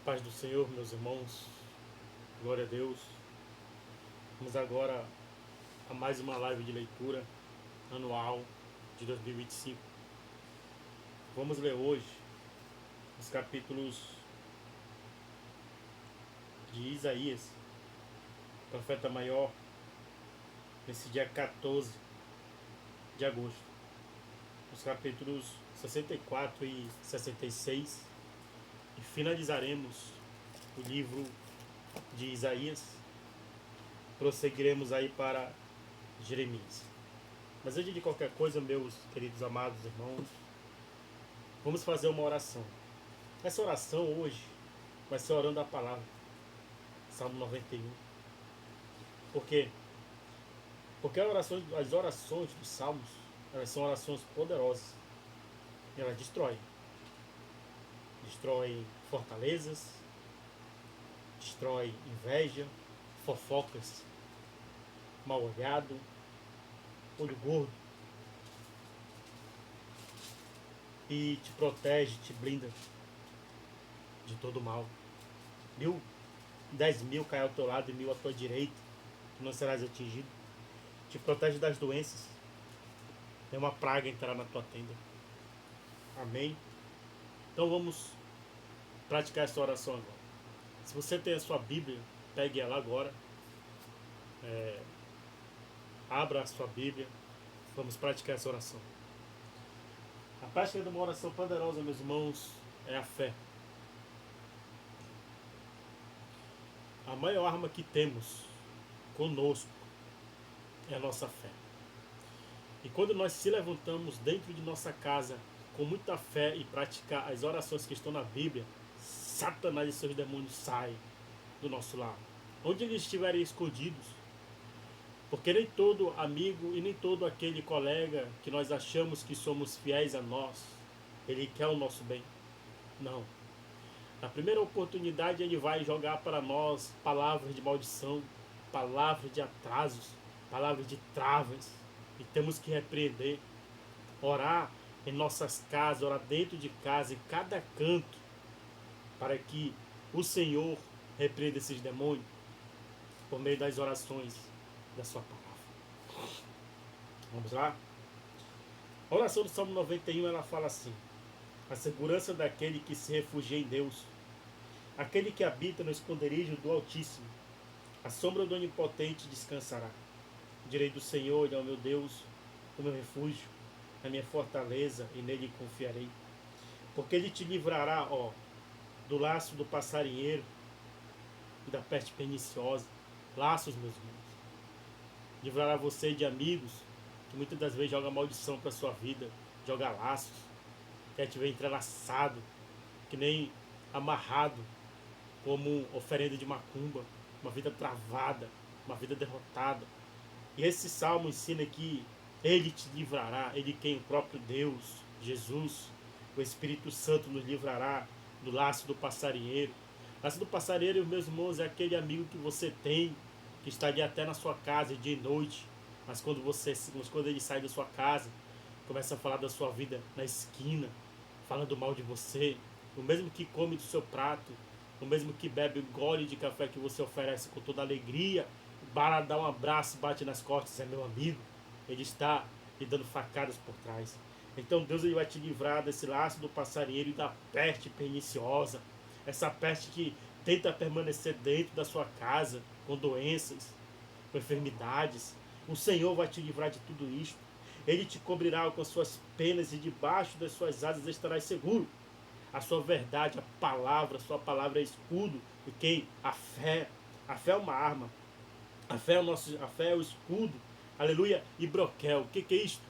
paz do Senhor, meus irmãos, glória a Deus. Vamos agora a mais uma live de leitura anual de 2025. Vamos ler hoje os capítulos de Isaías, profeta maior, nesse dia 14 de agosto. Os capítulos 64 e 66 e finalizaremos o livro de Isaías. Prosseguiremos aí para Jeremias. Mas antes de qualquer coisa, meus queridos amados irmãos, vamos fazer uma oração. Essa oração hoje vai ser orando a palavra. Salmo 91. Por quê? Porque as orações dos salmos, elas são orações poderosas. Elas destroem fortalezas, destrói inveja, fofocas, mal olhado, olho gordo, e te protege, te blinda de todo mal. 10.000 cai ao teu lado e 1.000 à tua direita, tu não serás atingido. Te protege das doenças, nenhuma praga entrará na tua tenda. Amém? Então vamos praticar essa oração agora. Se você tem a sua Bíblia, pegue ela agora. Abra a sua Bíblia. Vamos praticar essa oração. A prática de uma oração poderosa, meus irmãos, é a fé. A maior arma que temos conosco é a nossa fé. E quando nós se levantamos dentro de nossa casa com muita fé e praticar as orações que estão na Bíblia, Satanás e seus demônios saem do nosso lar, onde eles estiverem escondidos. Porque nem todo amigo e nem todo aquele colega que nós achamos que somos fiéis a nós, ele quer o nosso bem. Não. Na primeira oportunidade ele vai jogar para nós palavras de maldição, palavras de atrasos, palavras de travas. E temos que repreender, orar em nossas casas, orar dentro de casa, em cada canto, para que o Senhor repreenda esses demônios por meio das orações da sua palavra. Vamos lá? A oração do Salmo 91, ela fala assim: a segurança daquele que se refugia em Deus, aquele que habita no esconderijo do Altíssimo, a sombra do Onipotente descansará. Direi do Senhor, ele é o meu Deus, o meu refúgio, a minha fortaleza, e nele confiarei. Porque ele te livrará, do laço do passarinheiro e da peste perniciosa. Laços, meus irmãos. Livrará você de amigos que muitas das vezes jogam maldição para a sua vida, joga laços, quer te ver entrelaçado, que nem amarrado, como oferenda de macumba, uma vida travada, uma vida derrotada. E esse salmo ensina que ele te livrará, ele quem? O próprio Deus, Jesus, o Espírito Santo nos livrará do laço do passarinheiro. O laço do passarinheiro, meus irmãos, é aquele amigo que você tem, que está ali até na sua casa dia e noite, mas quando ele sai da sua casa, começa a falar da sua vida na esquina, falando mal de você, o mesmo que come do seu prato, o mesmo que bebe um gole de café que você oferece com toda alegria, para dar um abraço, bate nas costas, é meu amigo, ele está lhe dando facadas por trás. Então Deus, ele vai te livrar desse laço do passarinheiro e da peste perniciosa, essa peste que tenta permanecer dentro da sua casa, com doenças, com enfermidades. O Senhor vai te livrar de tudo isto. Ele te cobrirá com as suas penas e debaixo das suas asas estarás seguro. A sua verdade, a sua palavra é escudo. E quem? A fé. A fé é uma arma. A fé é o escudo. Aleluia. E broquel. O que é isto?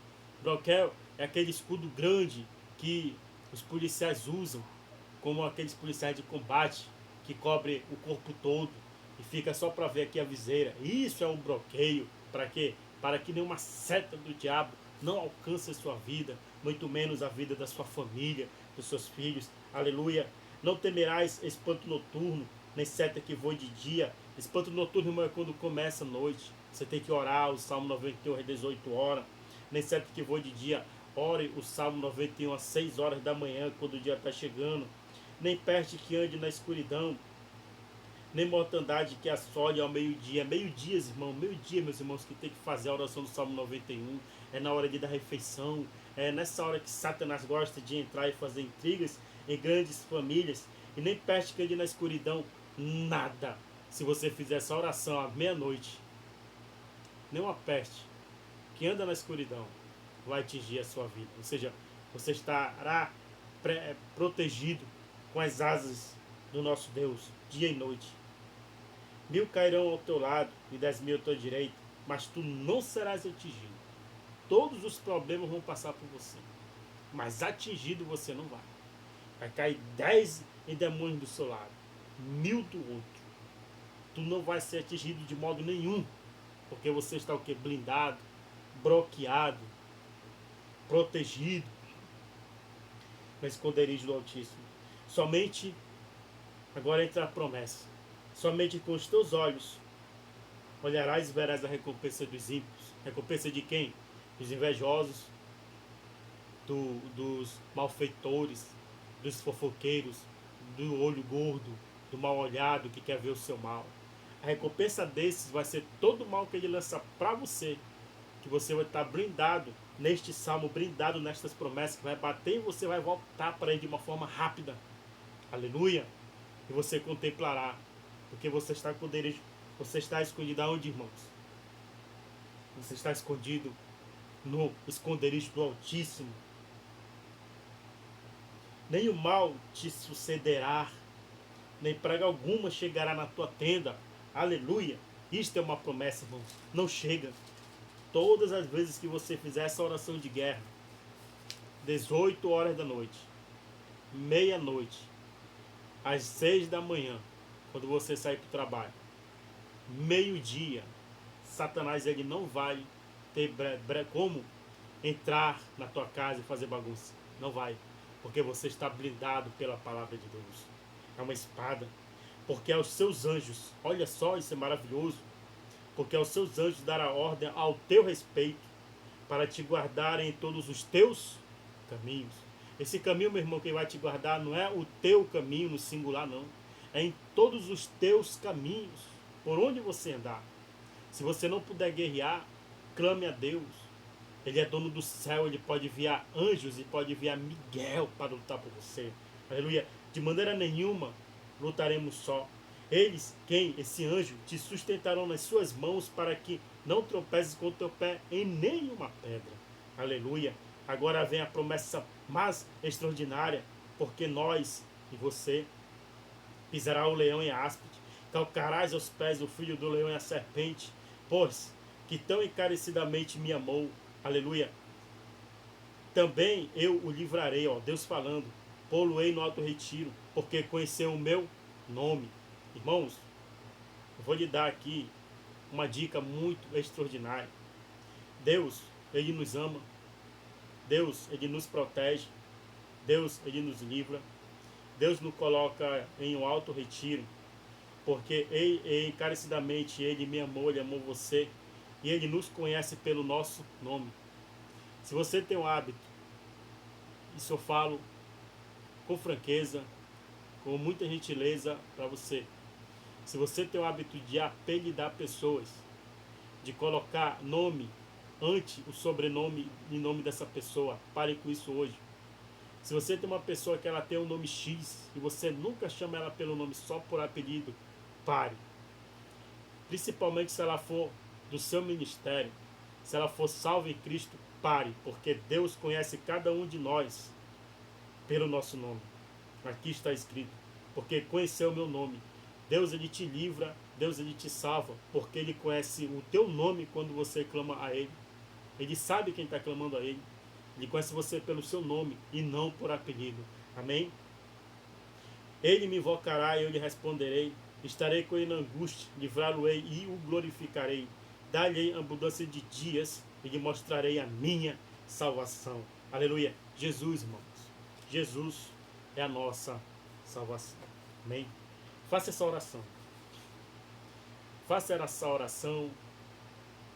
Broquel é aquele escudo grande que os policiais usam, como aqueles policiais de combate, que cobre o corpo todo e fica só para ver aqui a viseira. Isso é um bloqueio. Para quê? Para que nenhuma seta do diabo não alcance a sua vida, muito menos a vida da sua família, dos seus filhos. Aleluia. Não temerás espanto noturno, nem seta que voe de dia. Espanto noturno, irmão, é quando começa a noite. Você tem que orar o Salmo 91 às 18 horas. Nem seta que voe de dia. Ore o Salmo 91 às 6 horas da manhã, quando o dia está chegando. nem peste que ande na escuridão, nem mortandade que assole ao meio-dia. Meio-dia, irmão, meio-dia, meus irmãos, que tem que fazer a oração do Salmo 91. É na hora de dar refeição. É nessa hora que Satanás gosta de entrar e fazer intrigas em grandes famílias. E nem peste que ande na escuridão, nada. Se você fizer essa oração à meia-noite, nenhuma peste que anda na escuridão vai atingir a sua vida. Ou seja, você estará protegido com as asas do nosso Deus, dia e noite. 1000 cairão ao teu lado e 10.000 à tua direita, mas tu não serás atingido. Todos os problemas vão passar por você, mas atingido você não vai. Vai cair 10 demônios do seu lado, 1000 do outro. Tu não vai ser atingido de modo nenhum, porque você está o que? Blindado, bloqueado, protegido no esconderijo do Altíssimo. Somente, agora entra a promessa, somente com os teus olhos olharás e verás a recompensa dos ímpios. Recompensa de quem? Dos invejosos, dos malfeitores, dos fofoqueiros, do olho gordo, do mal olhado que quer ver o seu mal. A recompensa desses vai ser todo o mal que ele lança para você, que você vai estar blindado neste salmo, blindado nestas promessas, que vai bater e você vai voltar para ele de uma forma rápida. Aleluia! E você contemplará, porque você está com o você está escondido aonde, irmãos? Você está escondido no esconderijo do Altíssimo. Nem o mal te sucederá, nem praga alguma chegará na tua tenda. Aleluia! Isto é uma promessa, irmãos. Não chega. Todas as vezes que você fizer essa oração de guerra, 18 horas da noite, meia-noite, às 6 da manhã, quando você sair para o trabalho, meio-dia, Satanás ele não vai ter como entrar na tua casa e fazer bagunça. Não vai. Porque você está blindado pela palavra de Deus. É uma espada. Porque aos seus anjos, olha só, isso é maravilhoso. Porque aos seus anjos dará ordem ao teu respeito para te guardarem em todos os teus caminhos. Esse caminho, meu irmão, que vai te guardar não é o teu caminho no singular, não. É em todos os teus caminhos, por onde você andar. Se você não puder guerrear, clame a Deus. Ele é dono do céu, ele pode enviar anjos e pode enviar Miguel para lutar por você. Aleluia. De maneira nenhuma lutaremos só. Eles, quem? Esse anjo, te sustentarão nas suas mãos para que não tropeces com o teu pé em nenhuma pedra. Aleluia. Agora vem a promessa mais extraordinária, porque nós e você pisará o leão e a áspide, calcarás aos pés o filho do leão e a serpente, pois que tão encarecidamente me amou. Aleluia. Também eu o livrarei, ó, Deus falando, pô-lo-ei no alto retiro, porque conheceu o meu nome. Irmãos, eu vou lhe dar aqui uma dica muito extraordinária. Deus, ele nos ama. Deus, ele nos protege. Deus, ele nos livra. Deus nos coloca em um alto retiro, porque encarecidamente ele me amou, ele amou você, e ele nos conhece pelo nosso nome. Se você tem um hábito, isso eu falo com franqueza, com muita gentileza para você. Se você tem o hábito de apelidar pessoas, de colocar nome ante o sobrenome e nome dessa pessoa, pare com isso hoje. Se você tem uma pessoa que ela tem um nome X e você nunca chama ela pelo nome, só por apelido, pare. Principalmente se ela for do seu ministério, se ela for salva em Cristo, pare, porque Deus conhece cada um de nós pelo nosso nome. Aqui está escrito, porque conheceu o meu nome. Deus, ele te livra, Deus, ele te salva, porque ele conhece o teu nome quando você clama a ele. Ele sabe quem está clamando a ele. Ele conhece você pelo seu nome e não por apelido. Amém? Ele me invocará e eu lhe responderei. Estarei com ele na angústia, livrá-lo-ei e o glorificarei. Dar-lhe abundância de dias e lhe mostrarei a minha salvação. Aleluia. Jesus, irmãos. Jesus é a nossa salvação. Amém? Faça essa oração. Faça essa oração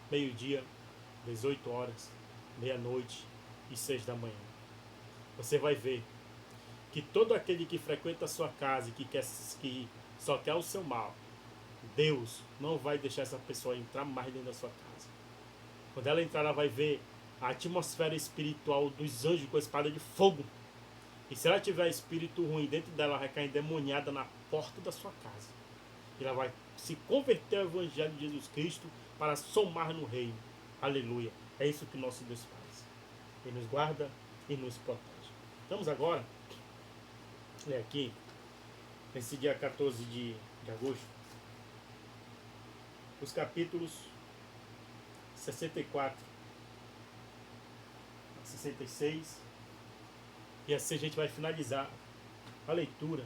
meio-dia, 18 horas, meia-noite e 6 da manhã. Você vai ver que todo aquele que frequenta a sua casa e que só quer o seu mal, Deus não vai deixar essa pessoa entrar mais dentro da sua casa. Quando ela entrar, ela vai ver a atmosfera espiritual dos anjos com a espada de fogo. E se ela tiver espírito ruim dentro dela, ela vai cair endemoniada na porta da sua casa. E ela vai se converter ao Evangelho de Jesus Cristo para somar no reino. Aleluia. É isso que nosso Deus faz. Ele nos guarda e nos protege. Vamos agora ler aqui, nesse dia 14 de agosto, os capítulos 64 a 66. E assim a gente vai finalizar a leitura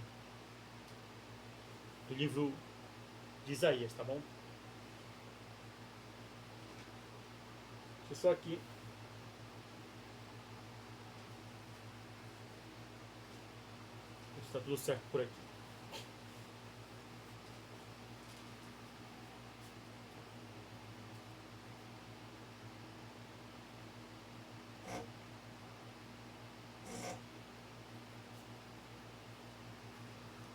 do livro de Isaías, tá bom? Deixa eu só aqui. Está tudo certo por aqui.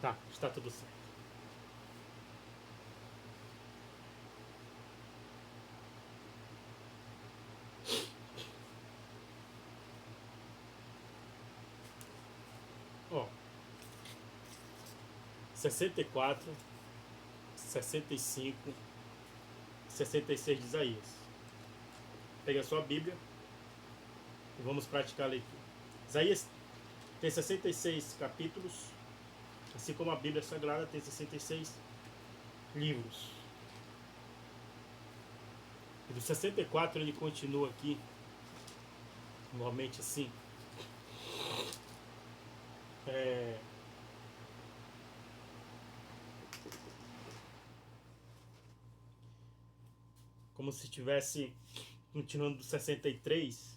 Tá, está tudo certo. Ó, 64, 65, 66 de Isaías. Pega a sua Bíblia e vamos praticar a leitura. Isaías tem 66 capítulos, assim como a Bíblia Sagrada tem 66 livros. E do 64 ele continua aqui, normalmente assim. Como se estivesse continuando do 63,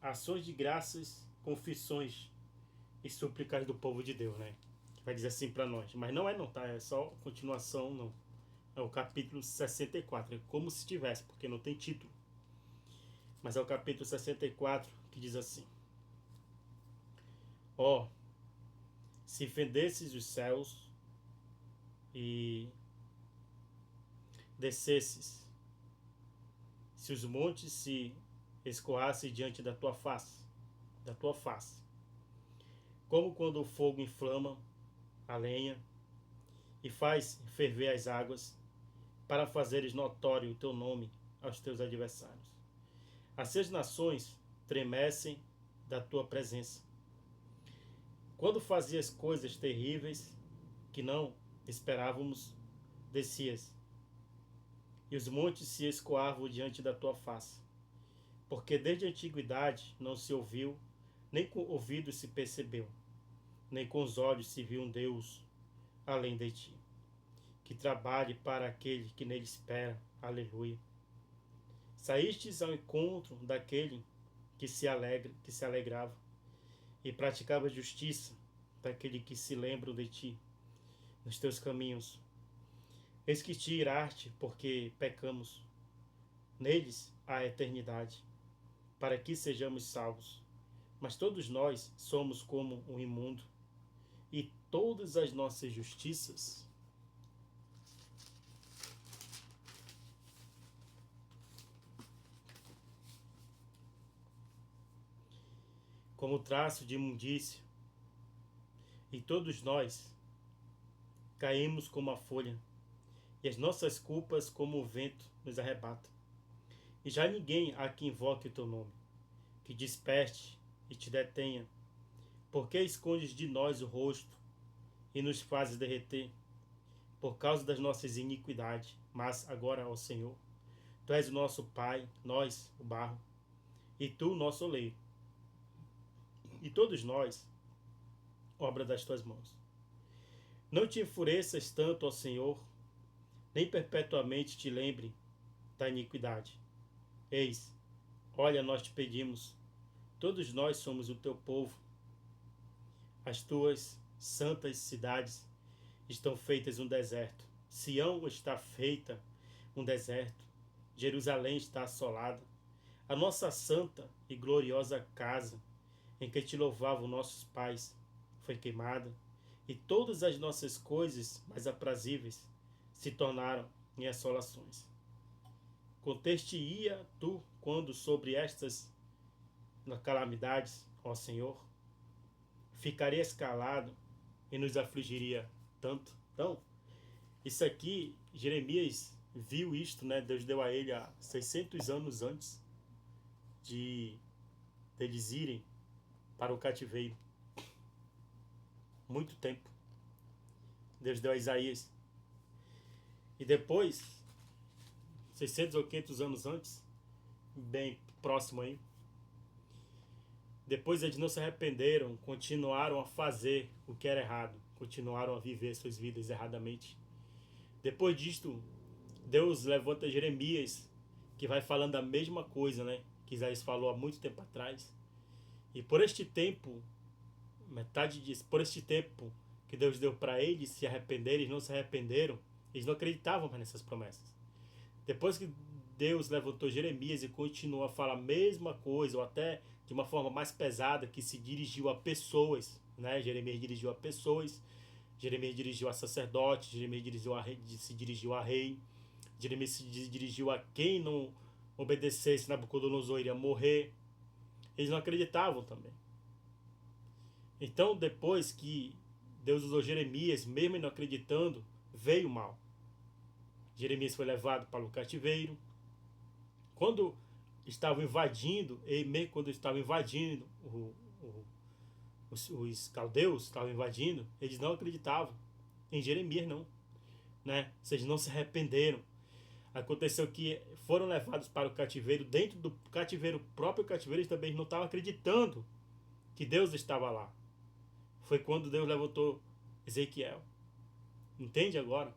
ações de graças, confissões e súplicas do povo de Deus, né? Vai dizer assim para nós, mas não é não, tá? É só continuação, não. É o capítulo 64, é como se tivesse, porque não tem título. Mas é o capítulo 64 que diz assim: ó, se fendesses os céus e descesses, se os montes se escoassem diante da tua face, como quando o fogo inflama a lenha e faz ferver as águas, para fazeres notório o teu nome aos teus adversários. Assim as nações tremessem da tua presença. Quando fazias coisas terríveis que não esperávamos, descias, e os montes se escoavam diante da tua face. Porque desde a antiguidade não se ouviu, nem com ouvidos se percebeu, nem com os olhos se viu um Deus além de ti, que trabalhe para aquele que nele espera. Aleluia. Saístes ao encontro daquele que se alegrava, e praticava justiça daquele que se lembra de ti nos teus caminhos. Eis que te iraste porque pecamos, neles há eternidade, para que sejamos salvos. Mas todos nós somos como um imundo, e todas as nossas justiças como traço de imundício, e todos nós caímos como a folha, e as nossas culpas como o vento nos arrebata. E já ninguém há que invoque o teu nome, que desperte e te detenha. Porque escondes de nós o rosto e nos fazes derreter por causa das nossas iniquidades. Mas agora, ó Senhor, tu és o nosso Pai, nós o barro, e tu o nosso oleiro, e todos nós, obra das tuas mãos. Não te enfureças tanto, ó Senhor, nem perpetuamente te lembre da iniquidade. Eis, olha, nós te pedimos, todos nós somos o teu povo. As tuas santas cidades estão feitas um deserto. Sião está feita um deserto. Jerusalém está assolada. A nossa santa e gloriosa casa em que te louvavam nossos pais foi queimada, e todas as nossas coisas mais aprazíveis se tornaram em assolações. Conteste-ia tu quando sobre estas calamidades, ó Senhor? Ficarias calado e nos afligiria tanto? Então, isso aqui, Jeremias viu isto, né? Deus deu a ele há 600 anos antes de eles irem para o cativeiro. Muito tempo. Deus deu a Isaías. E depois, 600 ou 500 anos antes, bem próximo aí, depois eles não se arrependeram, continuaram a fazer o que era errado, continuaram a viver suas vidas erradamente. Depois disto, Deus levanta Jeremias, que vai falando a mesma coisa, né? Que Isaías falou há muito tempo atrás. E por este tempo, por este tempo que Deus deu para eles se arrependerem, eles não se arrependeram, eles não acreditavam mais nessas promessas. Depois que Deus levantou Jeremias e continuou a falar a mesma coisa, ou até de uma forma mais pesada, que se dirigiu a pessoas, né? Jeremias dirigiu a pessoas, Jeremias dirigiu a sacerdotes, Jeremias se dirigiu a rei, Jeremias se dirigiu a quem não obedecesse Nabucodonosor iria morrer. Eles não acreditavam também. Então, depois que Deus usou Jeremias, mesmo não acreditando, veio o mal. Jeremias foi levado para o cativeiro. Quando estavam invadindo, e mesmo quando estavam invadindo, os caldeus estavam invadindo, eles não acreditavam em Jeremias, não. Né? Vocês não se arrependeram. Aconteceu que foram levados para o cativeiro. Dentro do cativeiro, próprio cativeiro, eles também não estavam acreditando que Deus estava lá. Foi quando Deus levantou Ezequiel. Entende agora?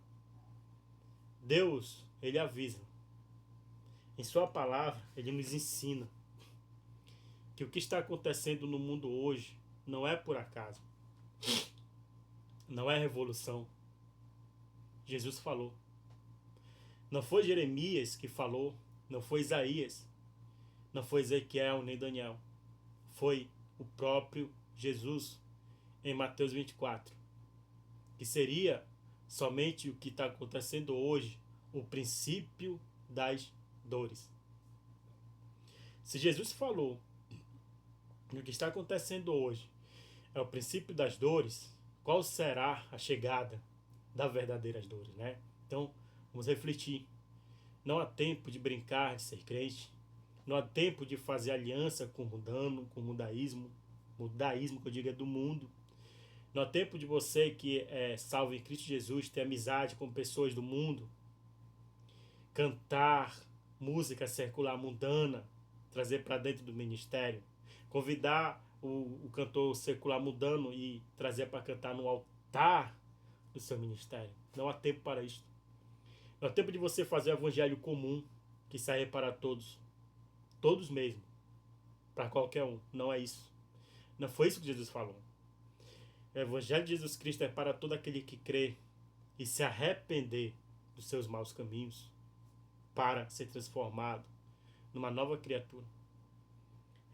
Deus, ele avisa. Em sua palavra, ele nos ensina que o que está acontecendo no mundo hoje não é por acaso. Não é revolução. Jesus falou. Não foi Jeremias que falou, não foi Isaías, não foi Ezequiel nem Daniel. Foi o próprio Jesus em Mateus 24. Que seria somente o que está acontecendo hoje, o princípio das dores. Se Jesus falou que o que está acontecendo hoje é o princípio das dores, qual será a chegada das verdadeiras dores, né? Então, vamos refletir. Não há tempo de brincar de ser crente. Não há tempo de fazer aliança com o mundano, com o mudaísmo. Mudaísmo, que eu digo, é do mundo. Não há tempo de você que é salvo em Cristo Jesus ter amizade com pessoas do mundo. Cantar música secular mundana, trazer para dentro do ministério. Convidar o cantor secular mundano e trazer para cantar no altar do seu ministério. Não há tempo para isso. Não há tempo de você fazer o evangelho comum, que sai para todos. Todos mesmo. Para qualquer um. Não é isso. Não foi isso que Jesus falou. O evangelho de Jesus Cristo é para todo aquele que crê e se arrepender dos seus maus caminhos para ser transformado numa nova criatura.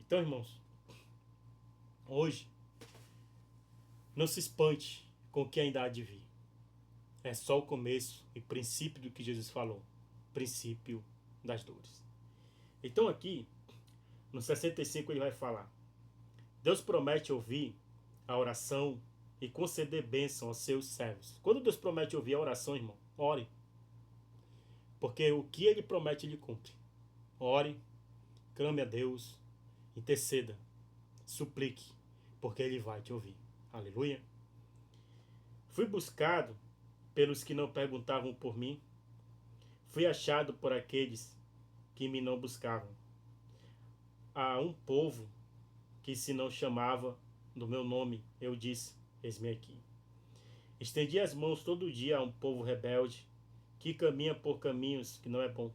Então, irmãos, hoje, não se espante com o que ainda há de vir. É só o começo e princípio do que Jesus falou. Princípio das dores. Então aqui, no 65 ele vai falar: Deus promete ouvir a oração e conceder bênção aos seus servos. Quando Deus promete ouvir a oração, irmão, ore. Porque o que ele promete, ele cumpre. Ore, clame a Deus, interceda, suplique, porque ele vai te ouvir. Aleluia. Fui buscado pelos que não perguntavam por mim. Fui achado por aqueles que me não buscavam. A um povo que se não chamava do meu nome, eu disse: eis-me aqui. Estendi as mãos todo dia a um povo rebelde, que caminha por caminhos que não é bom,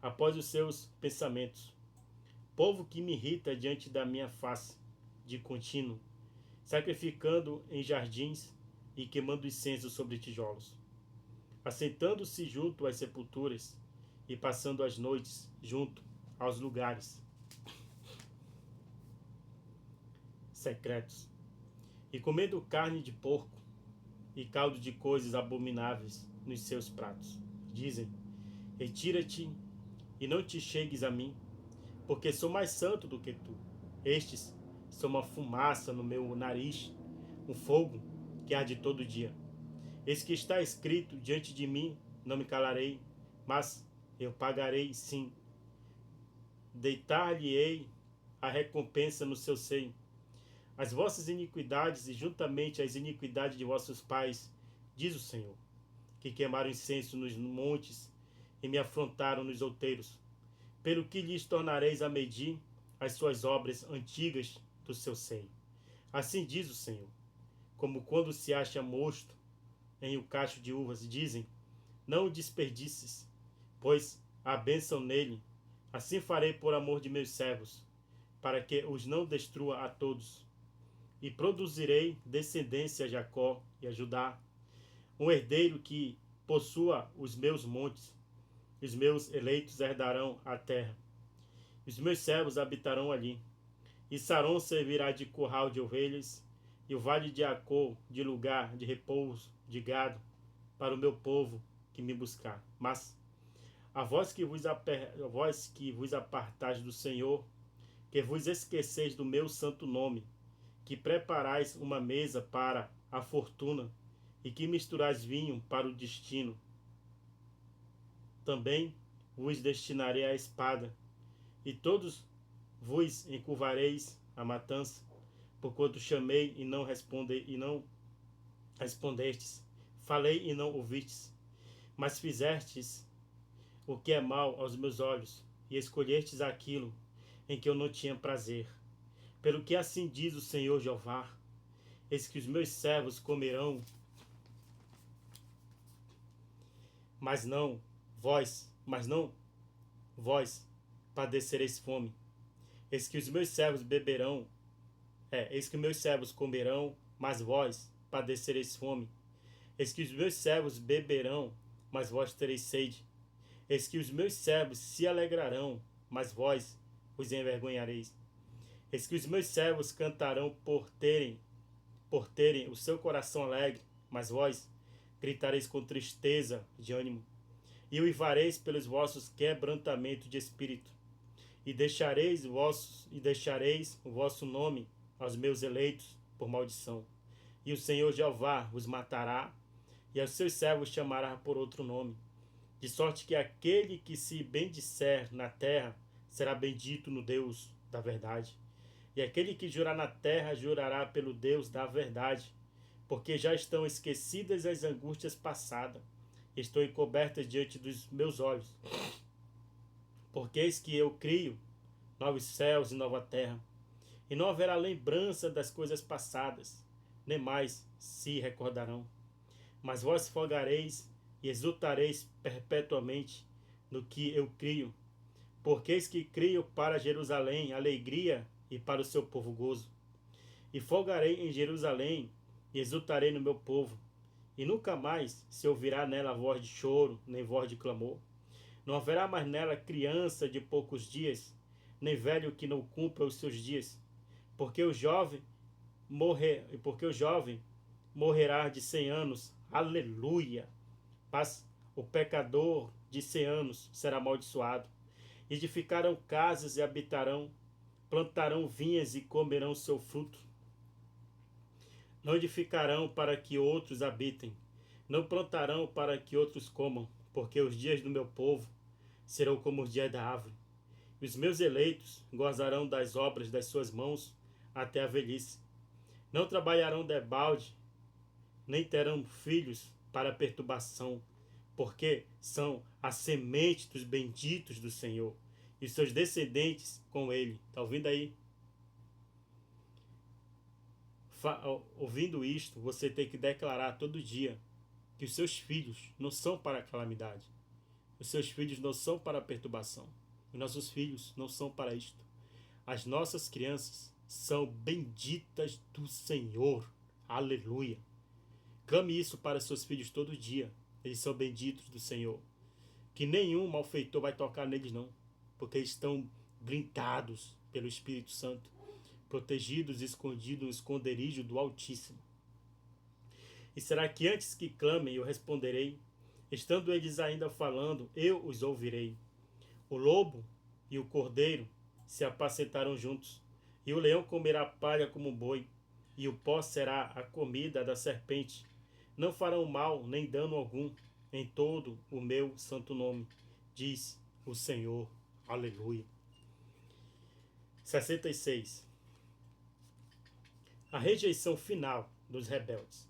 após os seus pensamentos. Povo que me irrita diante da minha face, de contínuo, sacrificando em jardins e queimando incenso sobre tijolos, assentando-se junto às sepulturas e passando as noites junto aos lugares secretos, e comendo carne de porco e caldo de coisas abomináveis nos seus pratos. Dizem: retira-te e não te chegues a mim, porque sou mais santo do que tu. Estes são uma fumaça no meu nariz, um fogo que arde todo dia. Eis que está escrito diante de mim: não me calarei, mas eu pagarei sim. Deitar-lhe-ei a recompensa no seu seio. As vossas iniquidades e juntamente as iniquidades de vossos pais, diz o Senhor, que queimaram incenso nos montes e me afrontaram nos outeiros, pelo que lhes tornareis a medir as suas obras antigas do seu seio. Assim diz o Senhor, como quando se acha mosto em um cacho de uvas, dizem: não o desperdices, pois há bênção nele. Assim farei por amor de meus servos, para que os não destrua a todos. E produzirei descendência a Jacó e a Judá, um herdeiro que possua os meus montes. Os meus eleitos herdarão a terra. Os meus servos habitarão ali. E Saron servirá de curral de ovelhas, e o vale de Acor de lugar de repouso de gado, para o meu povo que me buscar. Mas a vós que vos apartais do Senhor, que vos esqueceis do meu santo nome, que preparais uma mesa para a fortuna, e que misturais vinho para o destino, também vos destinarei à espada, e todos vos encurvareis à matança, porquanto chamei e não respondestes, falei e não ouvistes, mas fizestes o que é mal aos meus olhos, e escolhestes aquilo em que eu não tinha prazer. Pelo que assim diz o Senhor Jeová: eis que os meus servos comerão, mas não vós padecereis fome. Eis que os meus servos beberão, eis que meus servos comerão, mas vós padecereis fome. Eis que os meus servos beberão, mas vós tereis sede. Eis que os meus servos se alegrarão, mas vós os envergonhareis. Eis que os meus servos cantarão por terem o seu coração alegre, mas vós gritareis com tristeza de ânimo. E uivareis pelos vossos quebrantamentos de espírito. E deixareis o vosso nome aos meus eleitos por maldição. E o Senhor Jeová os matará, e aos seus servos chamará por outro nome. De sorte que aquele que se bendisser na terra será bendito no Deus da verdade. E aquele que jurar na terra jurará pelo Deus da verdade, porque já estão esquecidas as angústias passadas, estão encobertas diante dos meus olhos. Porque eis que eu crio novos céus e nova terra, e não haverá lembrança das coisas passadas, nem mais se recordarão. Mas vós folgareis e exultareis perpetuamente no que eu crio, porque eis que crio para Jerusalém alegria e para o seu povo gozo. E folgarei em Jerusalém e exultarei no meu povo, e nunca mais se ouvirá nela voz de choro, nem voz de clamor. Não haverá mais nela criança de poucos dias, nem velho que não cumpra os seus dias, porque o jovem morrerá de 100 anos. Aleluia! Mas o pecador de 100 anos será amaldiçoado. Edificarão casas e habitarão, plantarão vinhas e comerão seu fruto. Não edificarão para que outros habitem, não plantarão para que outros comam, porque os dias do meu povo serão como os dias da árvore. E os meus eleitos gozarão das obras das suas mãos até a velhice. Não trabalharão debalde, nem terão filhos para perturbação, porque são a semente dos benditos do Senhor, e seus descendentes com ele. Está ouvindo aí? Ouvindo isto, você tem que declarar todo dia que os seus filhos não são para a calamidade. Os seus filhos não são para a perturbação. Os nossos filhos não são para isto. As nossas crianças são benditas do Senhor. Aleluia. Clame isso para seus filhos todo dia. Eles são benditos do Senhor. Que nenhum malfeitor vai tocar neles não. Porque eles estão blindados pelo Espírito Santo. protegidos e escondidos no esconderijo do Altíssimo. E será que antes que clamem eu responderei? Estando eles ainda falando, eu os ouvirei. O lobo e o cordeiro se apacentarão juntos, e o leão comerá palha como boi, e o pó será a comida da serpente. Não farão mal nem dano algum em todo o meu santo nome, diz o Senhor. Aleluia. 66. A rejeição final dos rebeldes.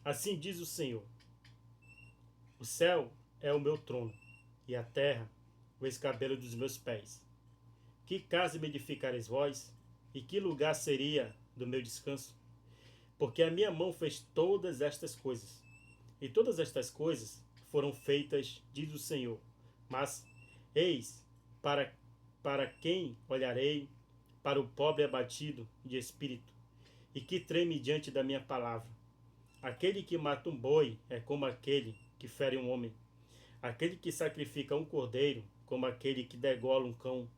Assim diz o Senhor: o céu é o meu trono, e a terra o escabelo dos meus pés. Que casa me edificareis vós? E que lugar seria do meu descanso? Porque a minha mão fez todas estas coisas. E todas estas coisas foram feitas, diz o Senhor. Mas, eis, para quem olharei? Para o pobre abatido de espírito, e que treme diante da minha palavra. Aquele que mata um boi é como aquele que fere um homem. Aquele que sacrifica um cordeiro, como aquele que degola um cão.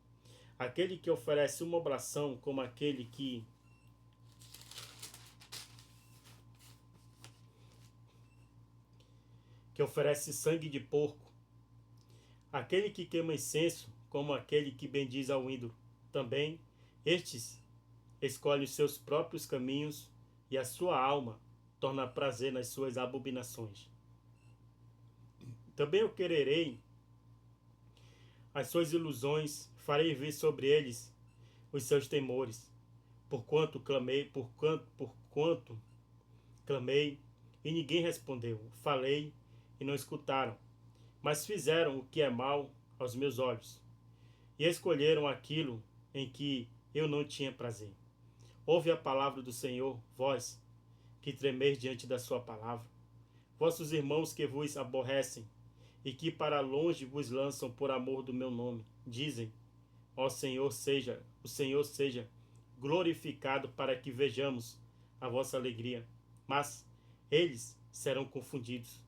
Aquele que oferece uma oblação, como aquele que oferece sangue de porco. Aquele que queima incenso, como aquele que bendiz ao ídolo. Também estes escolhem os seus próprios caminhos, e a sua alma torna prazer nas suas abominações. Também eu quererei as suas ilusões, farei vir sobre eles os seus temores. Porquanto clamei, e ninguém respondeu. Falei, e não escutaram. Mas fizeram o que é mal aos meus olhos, e escolheram aquilo em que eu não tinha prazer. Ouve a palavra do Senhor, vós que tremeis diante da sua palavra. Vossos irmãos que vos aborrecem, e que para longe vos lançam por amor do meu nome, dizem: o Senhor seja glorificado, para que vejamos a vossa alegria. Mas eles serão confundidos.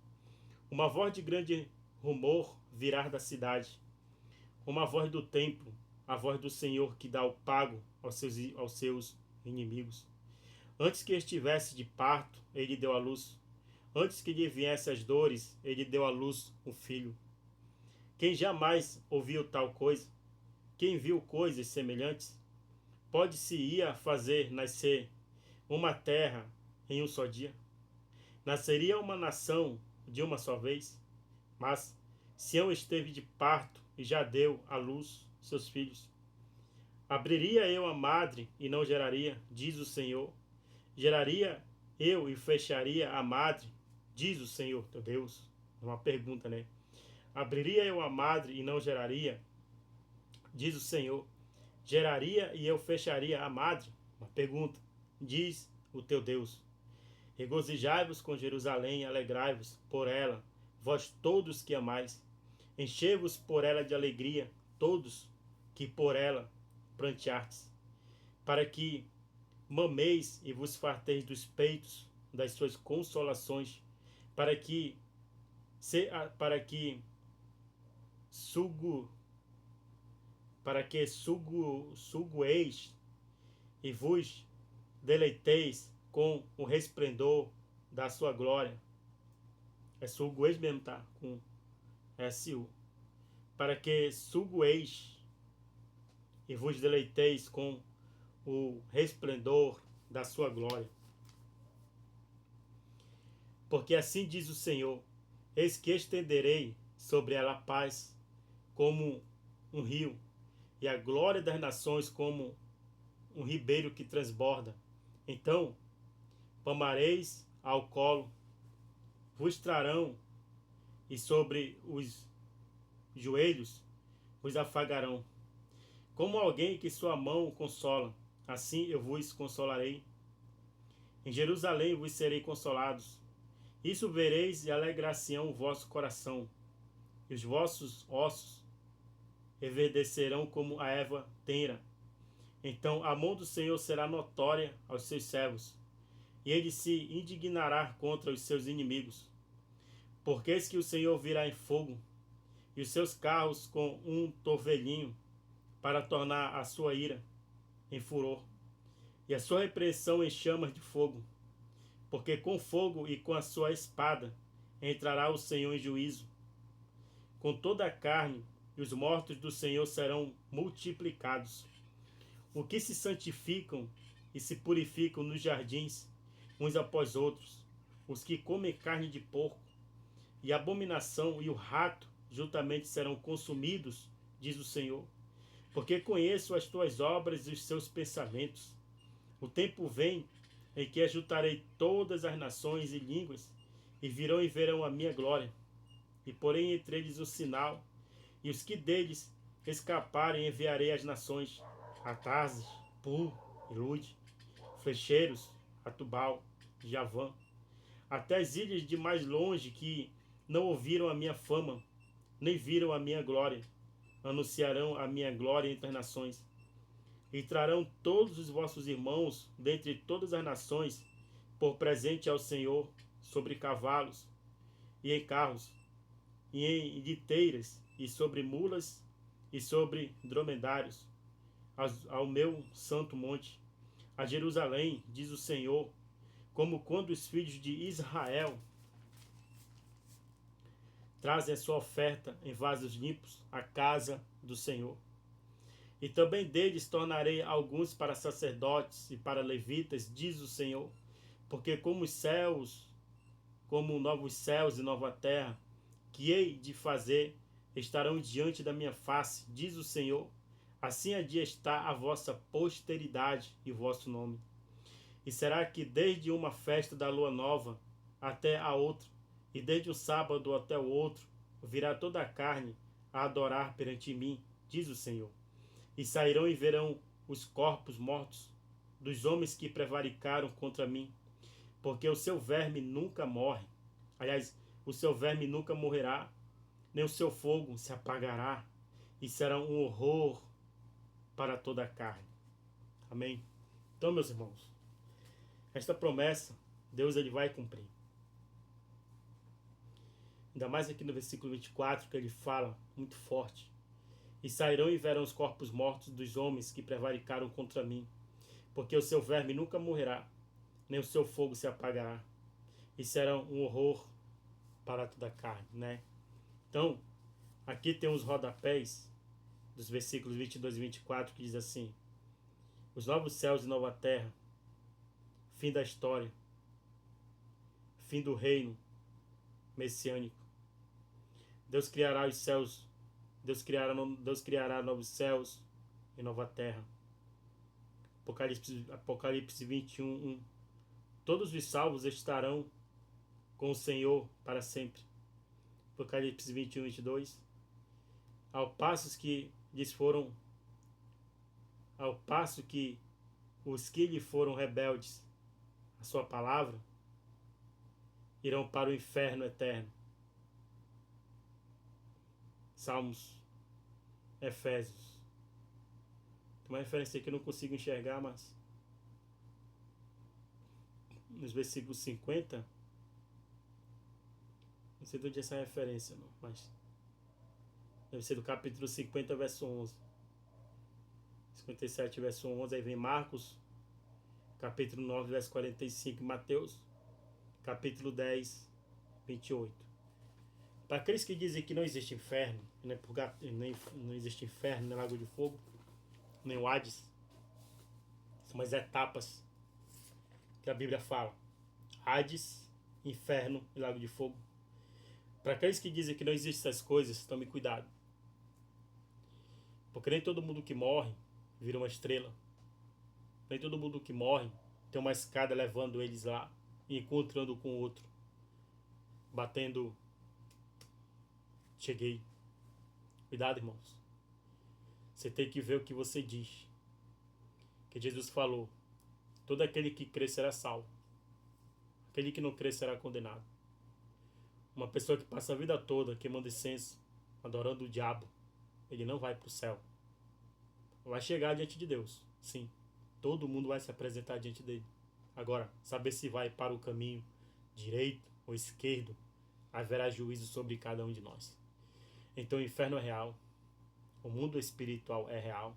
Uma voz de grande rumor virá da cidade, uma voz do templo, a voz do Senhor que dá o pago aos seus inimigos. Antes que estivesse de parto, ele deu à luz. Antes que lhe viessem as dores, ele deu à luz um filho. Quem jamais ouviu tal coisa? Quem viu coisas semelhantes? Pode-se-ia fazer nascer uma terra em um só dia? Nasceria uma nação de uma só vez? Mas Sião esteve de parto e já deu à luz seus filhos. Abriria eu a madre e não geraria, diz o Senhor. Geraria eu e fecharia a madre, diz o Senhor teu Deus. É uma pergunta, né? Abriria eu a madre e não geraria, diz o Senhor. Geraria e eu fecharia a madre? Uma pergunta, diz o teu Deus. Regozijai-vos com Jerusalém, alegrai-vos por ela, vós todos que amais. Enchei-vos por ela de alegria, todos que por ela pranteardes, para que mameis e vos farteis dos peitos das suas consolações, para que sugueis e vos deleiteis com o resplendor da sua glória. É sugueis mesmo, tá? Com S-U. Para que sugueis e vos deleiteis com o resplendor da sua glória. Porque assim diz o Senhor: eis que estenderei sobre ela a paz como um rio, e a glória das nações como um ribeiro que transborda. Então pamareis ao colo, vos trarão, e sobre os joelhos vos afagarão. Como alguém que sua mão consola, assim eu vos consolarei. Em Jerusalém vos serei consolados. Isso vereis e alegrar-se-ão o vosso coração, e os vossos ossos reverdecerão como a erva tenra. Então a mão do Senhor será notória aos seus servos, e ele se indignará contra os seus inimigos. Porque eis que o Senhor virá em fogo, e os seus carros com um torvelinho, para tornar a sua ira em furor. e a sua repreensão em chamas de fogo. Porque com fogo e com a sua espada entrará o Senhor em juízo com toda a carne, e os mortos do Senhor serão multiplicados. O que se santificam e se purificam nos jardins, uns após outros, os que comem carne de porco, e a abominação e o rato juntamente serão consumidos, diz o Senhor. Porque conheço as tuas obras e os seus pensamentos. O tempo vem em que ajuntarei todas as nações e línguas, e virão e verão a minha glória. E porém entre eles o sinal, e os que deles escaparem enviarei às nações, a Tarsis, Pu e Lude, flecheiros, a Tubal, Javã, até as ilhas de mais longe que não ouviram a minha fama, nem viram a minha glória, anunciarão a minha glória entre as nações. E trarão todos os vossos irmãos dentre todas as nações por presente ao Senhor sobre cavalos e em carros e em liteiras e sobre mulas e sobre dromedários ao meu santo monte, a Jerusalém, diz o Senhor, como quando os filhos de Israel trazem a sua oferta em vasos limpos à casa do Senhor. E também deles tornarei alguns para sacerdotes e para levitas, diz o Senhor, porque como os céus, como novos céus e nova terra, que hei de fazer, estarão diante da minha face, diz o Senhor, assim há de estar a vossa posteridade e o vosso nome. E será que desde uma festa da lua nova até a outra, e desde um sábado até o outro, virá toda a carne a adorar perante mim, diz o Senhor. E sairão e verão os corpos mortos dos homens que prevaricaram contra mim, porque o seu verme nunca morre. Aliás, o seu verme nunca morrerá, nem o seu fogo se apagará, e será um horror para toda a carne. Amém? Então, meus irmãos, esta promessa, Deus ele vai cumprir. Ainda mais aqui no versículo 24, que ele fala muito forte. E sairão e verão os corpos mortos dos homens que prevaricaram contra mim, porque o seu verme nunca morrerá, nem o seu fogo se apagará, e serão um horror para toda a carne, né? Então, aqui tem os rodapés dos versículos 22 e 24, que diz assim: os novos céus e nova terra, fim da história, fim do reino messiânico. Deus criará os céus, Deus criará novos céus e nova terra. Apocalipse 21, 1. Todos os salvos estarão com o Senhor para sempre. Apocalipse 21, 22. Ao passo que os que lhe foram rebeldes a sua palavra irão para o inferno eterno. Salmos, Efésios. Tem uma referência que eu não consigo enxergar, mas nos versículos 50, não sei de onde é essa referência, não, mas deve ser do capítulo 50, verso 11. 57, verso 11, aí vem Marcos, capítulo 9, verso 45, Mateus, capítulo 10, 28. Para aqueles que dizem que não existe inferno, nem não existe inferno, nem lago de fogo, nem o Hades, são as etapas que a Bíblia fala: Hades, inferno e lago de fogo. Para aqueles que dizem que não existem essas coisas, tome cuidado. Porque nem todo mundo que morre vira uma estrela. Nem todo mundo que morre tem uma escada levando eles lá e encontrando com o outro, batendo: cheguei. Cuidado, irmãos. Você tem que ver o que você diz. Que Jesus falou: todo aquele que crer será salvo. Aquele que não crer será condenado. Uma pessoa que passa a vida toda queimando incenso, adorando o diabo, ele não vai para o céu. Vai chegar diante de Deus, sim. Todo mundo vai se apresentar diante dele. Agora, saber se vai para o caminho direito ou esquerdo, haverá juízo sobre cada um de nós. Então o inferno é real. O mundo espiritual é real.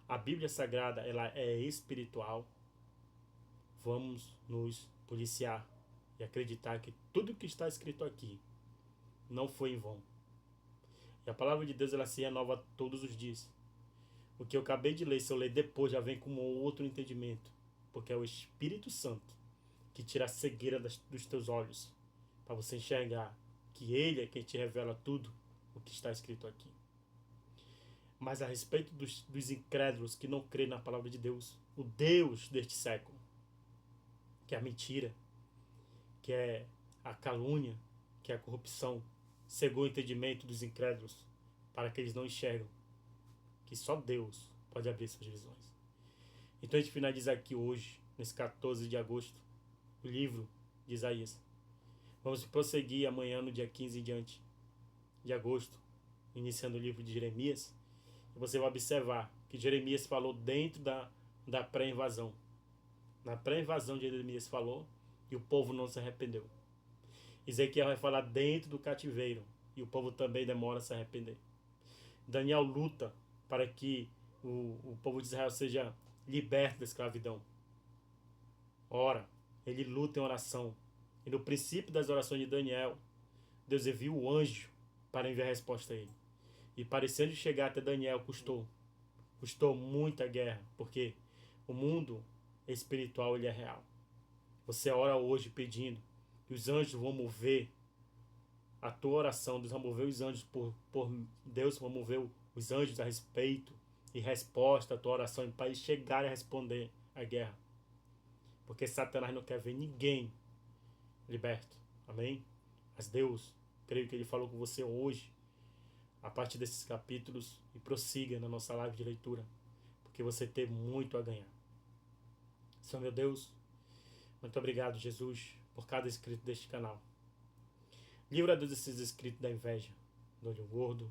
A Bíblia Sagrada ela é espiritual. vamos nos policiar e acreditar que tudo que está escrito aqui não foi em vão. E a palavra de Deus, ela se renova todos os dias. O que eu acabei de ler, se eu ler depois, já vem com um outro entendimento. Porque é o Espírito Santo que tira a cegueira dos teus olhos, para você enxergar que Ele é quem te revela tudo o que está escrito aqui. Mas a respeito dos incrédulos que não creem na palavra de Deus, o Deus deste século, que é a mentira, que é a calúnia, que é a corrupção, cegou o entendimento dos incrédulos, para que eles não enxergam que só Deus pode abrir suas visões. Então a gente finaliza aqui hoje, nesse 14 de agosto, o livro de Isaías. Vamos prosseguir amanhã, no dia 15 em diante de agosto, iniciando o livro de Jeremias. E você vai observar que Jeremias falou dentro da pré-invasão. Na pré-invasão, Jeremias falou e o povo não se arrependeu. Ezequiel vai falar dentro do cativeiro e o povo também demora a se arrepender. Daniel luta para que o povo de Israel seja liberto da escravidão. Ora, ele luta em oração. E no princípio das orações de Daniel, Deus envia o anjo para enviar a resposta a ele. E parecendo chegar até Daniel, custou muita guerra, porque o mundo espiritual, ele é real. Você ora hoje pedindo, e os anjos vão mover a tua oração, Deus vai mover os anjos por Deus, vai mover os anjos a respeito e resposta à tua oração para eles chegarem a responder a guerra. Porque Satanás não quer ver ninguém liberto. Amém? Mas Deus, creio que Ele falou com você hoje, a partir desses capítulos, e prossiga na nossa live de leitura, porque você tem muito a ganhar. Senhor meu Deus, muito obrigado, Jesus, por cada inscrito deste canal. Livra Deus desses inscritos da inveja, do olho gordo,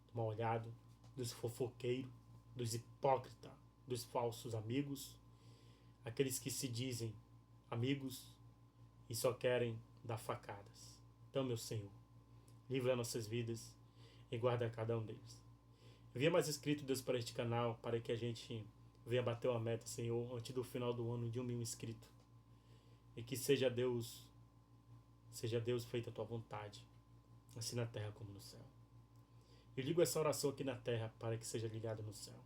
do mal olhado, dos fofoqueiros, dos hipócritas, dos falsos amigos, aqueles que se dizem amigos e só querem dar facadas. Então, meu Senhor, livra nossas vidas e guarda cada um deles. Envia mais inscritos, Deus, para este canal, para que a gente venha bater uma meta, Senhor, antes do final do ano de 1.000 inscritos. E que seja Deus feita a tua vontade, assim na terra como no céu. Eu ligo essa oração aqui na terra para que seja ligada no céu.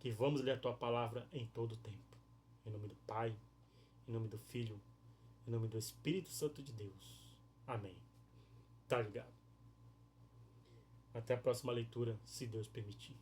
Que vamos ler a tua palavra em todo o tempo. Em nome do Pai, em nome do Filho, em nome do Espírito Santo de Deus. Amém. Tá ligado? Até a próxima leitura, se Deus permitir.